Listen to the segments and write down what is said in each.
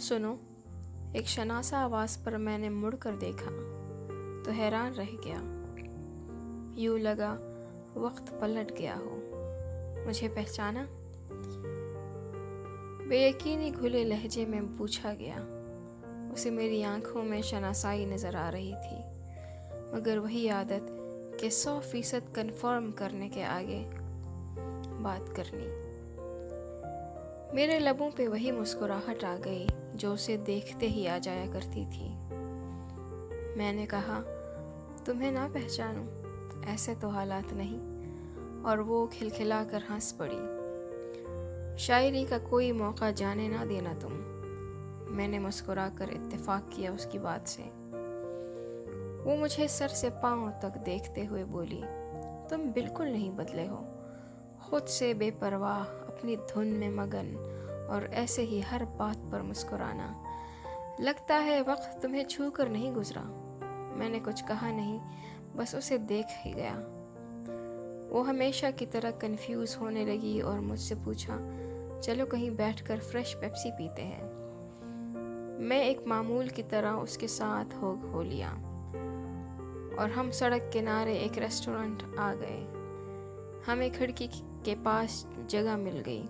سنو، ایک شناسا آواز پر میں نے مڑ کر دیکھا تو حیران رہ گیا۔ یوں لگا وقت پلٹ گیا ہو۔ مجھے پہچانا؟ بے یقینی گھلے لہجے میں پوچھا گیا۔ اسے میری آنکھوں میں شناسائی نظر آ رہی تھی، مگر وہی عادت کہ 100% کنفرم کرنے کے آگے بات کرنی۔ میرے لبوں پہ وہی مسکراہٹ آ گئی جو اسے دیکھتے ہی آ جایا کرتی تھی۔ میں نے کہا، تمہیں نہ پہچانوں؟ ایسے تو حالات نہیں، اور وہ کھلکھلا کر ہنس پڑی۔ شاعری کا کوئی موقع جانے نہ دینا تم۔ میں نے مسکرا کر اتفاق کیا اس کی بات سے۔ وہ مجھے سر سے پاؤں تک دیکھتے ہوئے بولی، تم بالکل نہیں بدلے ہو، خود سے بے پرواہ، اپنی دھن میں مگن، اور ایسے ہی ہر بات پر مسکرانا۔ لگتا ہے وقت تمہیں چھو کر نہیں گزرا۔ میں نے کچھ کہا نہیں، بس اسے دیکھ ہی گیا۔ وہ ہمیشہ کی طرح کنفیوز ہونے لگی اور مجھ سے پوچھا، چلو کہیں بیٹھ کر فریش پیپسی پیتے ہیں۔ میں ایک معمول کی طرح اس کے ساتھ ہو لیا، اور ہم سڑک کنارے ایک ریسٹورنٹ آ گئے۔ ہمیں کھڑکی کے پاس جگہ مل گئی۔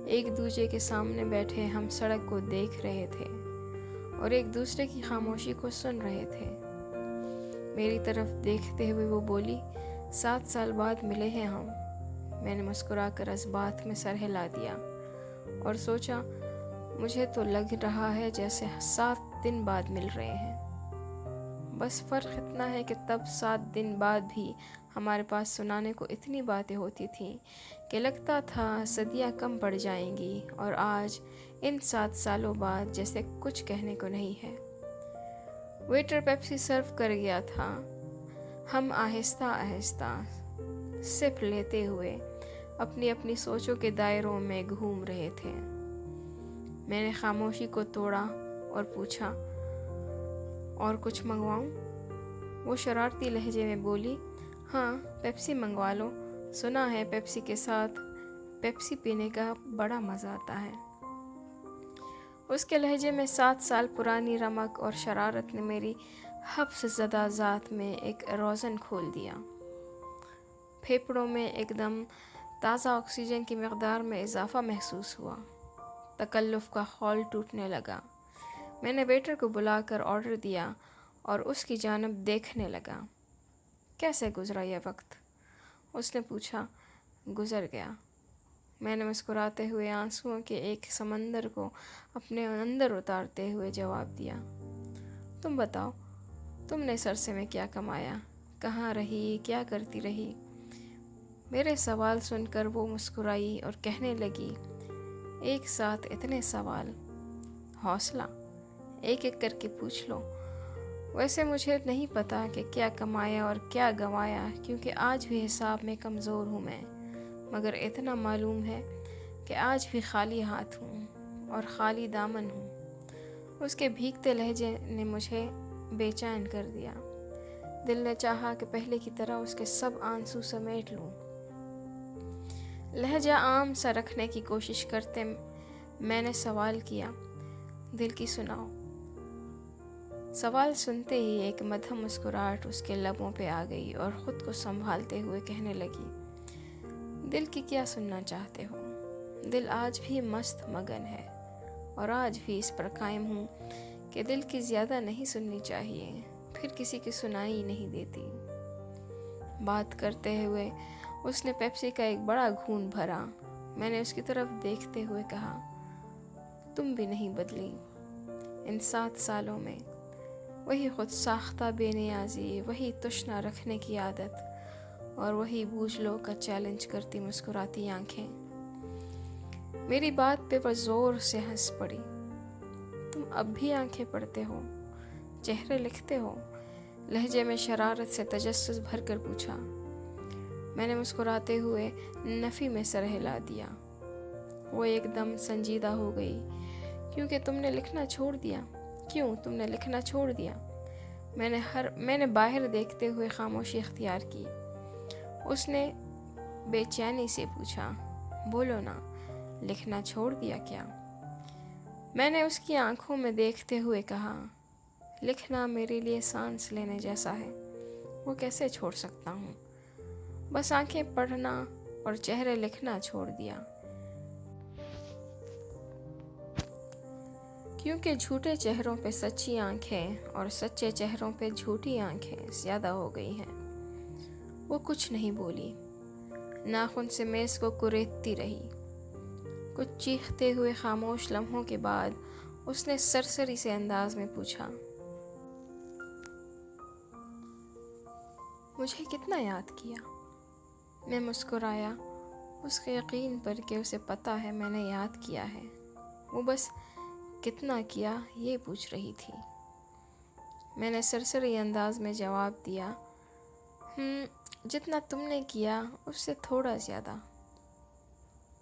ایک دوسرے کے سامنے بیٹھے ہم سڑک کو دیکھ رہے تھے اور ایک دوسرے کی خاموشی کو سن رہے تھے۔ میری طرف دیکھتے ہوئے وہ بولی، 7 سال بعد ملے ہیں ہم۔ میں نے مسکرا کر اس بات میں سر ہلا دیا اور سوچا، مجھے تو لگ رہا ہے جیسے 7 دن بعد مل رہے ہیں۔ بس فرق اتنا ہے کہ تب 7 دن بعد بھی ہمارے پاس سنانے کو اتنی باتیں ہوتی تھیں کہ لگتا تھا صدیاں کم پڑ جائیں گی، اور آج ان 7 سالوں بعد جیسے کچھ کہنے کو نہیں ہے۔ ویٹر پیپسی سرو کر گیا تھا۔ ہم آہستہ آہستہ سپ لیتے ہوئے اپنی اپنی سوچوں کے دائروں میں گھوم رہے تھے۔ میں نے خاموشی کو توڑا اور پوچھا، اور کچھ منگواؤں؟ وہ شرارتی لہجے میں بولی، ہاں پیپسی منگوا لو، سنا ہے پیپسی کے ساتھ پیپسی پینے کا بڑا مزہ آتا ہے۔ اس کے لہجے میں 7 سال پرانی رمق اور شرارت نے میری حبس زدہ ذات میں ایک روزن کھول دیا۔ پھیپھڑوں میں ایک دم تازہ آکسیجن کی مقدار میں اضافہ محسوس ہوا۔ تکلف کا خول ٹوٹنے لگا۔ میں نے ویٹر کو بلا کر آرڈر دیا اور اس کی جانب دیکھنے لگا۔ کیسے گزرا یہ وقت؟ اس نے پوچھا۔ گزر گیا۔ میں نے مسکراتے ہوئے آنسوؤں کے ایک سمندر کو اپنے اندر اتارتے ہوئے جواب دیا۔ تم بتاؤ، تم نے عرصے میں کیا کمایا؟ کہاں رہی؟ کیا کرتی رہی؟ میرے سوال سن کر وہ مسکرائی اور کہنے لگی، ایک ساتھ اتنے سوال؟ حوصلہ، ایک ایک کر کے پوچھ لو۔ ویسے مجھے نہیں پتا کہ کیا کمایا اور کیا گنوایا، کیونکہ آج بھی حساب میں کمزور ہوں میں، مگر اتنا معلوم ہے کہ آج بھی خالی ہاتھ ہوں اور خالی دامن ہوں۔ اس کے بھیگتے لہجے نے مجھے بے چین کر دیا۔ دل نے چاہا کہ پہلے کی طرح اس کے سب آنسو سمیٹ لوں۔ لہجہ عام سا رکھنے کی کوشش کرتے میں نے سوال کیا، دل کی سناؤ۔ سوال سنتے ہی ایک مدھم مسکراہٹ اس کے لبوں پہ آ گئی اور خود کو سنبھالتے ہوئے کہنے لگی، دل کی کیا سننا چاہتے ہو؟ دل آج بھی مست مگن ہے، اور آج بھی اس پر قائم ہوں کہ دل کی زیادہ نہیں سننی چاہیے، پھر کسی کی سنائی نہیں دیتی۔ بات کرتے ہوئے اس نے پیپسی کا ایک بڑا گھون بھرا۔ میں نے اس کی طرف دیکھتے ہوئے کہا، تم بھی نہیں بدلی ان 7 سالوں میں۔ وہی خود ساختہ بے نیازی، وہی تشنہ رکھنے کی عادت، اور وہی بوجھ لو کا چیلنج کرتی مسکراتی آنکھیں۔ میری بات پہ وہ زور سے ہنس پڑی۔ تم اب بھی آنکھیں پڑھتے ہو، چہرے لکھتے ہو؟ لہجے میں شرارت سے تجسس بھر کر پوچھا۔ میں نے مسکراتے ہوئے نفی میں سر ہلا دیا۔ وہ ایک دم سنجیدہ ہو گئی۔ کیونکہ تم نے لکھنا چھوڑ دیا؟ کیوں تم نے لکھنا چھوڑ دیا؟ میں نے باہر دیکھتے ہوئے خاموشی اختیار کی۔ اس نے بے چینی سے پوچھا، بولو نا، لکھنا چھوڑ دیا کیا؟ میں نے اس کی آنکھوں میں دیکھتے ہوئے کہا، لکھنا میرے لیے سانس لینے جیسا ہے، وہ کیسے چھوڑ سکتا ہوں؟ بس آنکھیں پڑھنا اور چہرے لکھنا چھوڑ دیا، کیونکہ جھوٹے چہروں پہ سچی آنکھیں اور سچے چہروں پہ جھوٹی آنکھیں زیادہ ہو گئی ہیں۔ وہ کچھ نہیں بولی، ناخن سے میز کو کریدتی رہی۔ کچھ چیختے ہوئے خاموش لمحوں کے بعد اس نے سرسری سے انداز میں پوچھا، مجھے کتنا یاد کیا؟ میں مسکرایا، اس کے یقین پر کہ اسے پتہ ہے میں نے یاد کیا ہے، وہ بس کتنا کیا یہ پوچھ رہی تھی۔ میں نے سرسری انداز میں جواب دیا، جتنا تم نے کیا اس سے تھوڑا زیادہ۔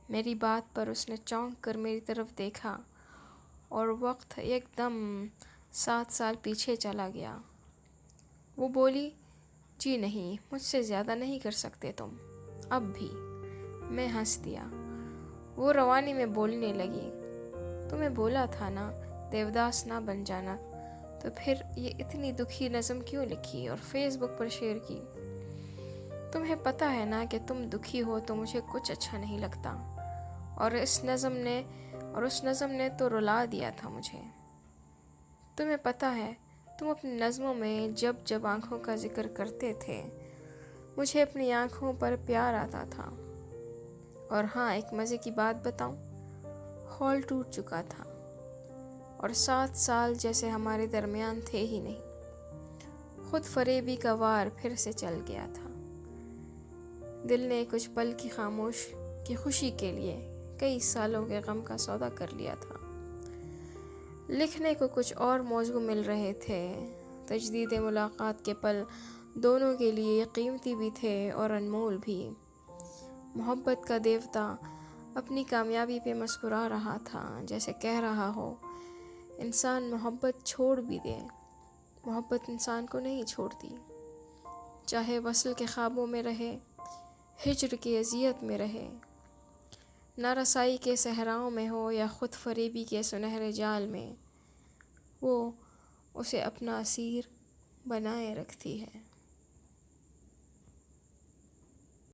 میری بات پر اس نے چونک کر میری طرف دیکھا اور وقت ایک دم 7 سال پیچھے چلا گیا۔ وہ بولی، جی نہیں، مجھ سے زیادہ نہیں کر سکتے تم اب بھی۔ میں ہنس دیا۔ وہ روانی میں بولنے لگی، تمہیں بولا تھا نا دیوداس نہ بن جانا، تو پھر یہ اتنی دکھی نظم کیوں لکھی اور فیس بک پر شیئر کی؟ تمہیں پتہ ہے نا کہ تم دکھی ہو تو مجھے کچھ اچھا نہیں لگتا، اور اس نظم نے تو رلا دیا تھا مجھے۔ تمہیں پتہ ہے تم اپنی نظموں میں جب جب آنکھوں کا ذکر کرتے تھے مجھے اپنی آنکھوں پر پیار آتا تھا۔ اور ہاں، ایک مزے کی بات بتاؤں، خول ٹوٹ چکا تھا اور 7 سال جیسے ہمارے درمیان تھے ہی نہیں۔ خود فریبی کا وار پھر سے چل گیا تھا۔ دل نے کچھ پل کی خوشی کے لیے کئی سالوں کے غم کا سودا کر لیا تھا۔ لکھنے کو کچھ اور موضوع مل رہے تھے۔ تجدید ملاقات کے پل دونوں کے لیے قیمتی بھی تھے اور انمول بھی۔ محبت کا دیوتا اپنی کامیابی پہ مسکرا رہا تھا، جیسے کہہ رہا ہو، انسان محبت چھوڑ بھی دے، محبت انسان کو نہیں چھوڑتی، چاہے وصل کے خوابوں میں رہے، ہجر کی اذیت میں رہے، نارسائی کے صحراؤں میں ہو یا خود فریبی کے سنہرے جال میں، وہ اسے اپنا اسیر بنائے رکھتی ہے۔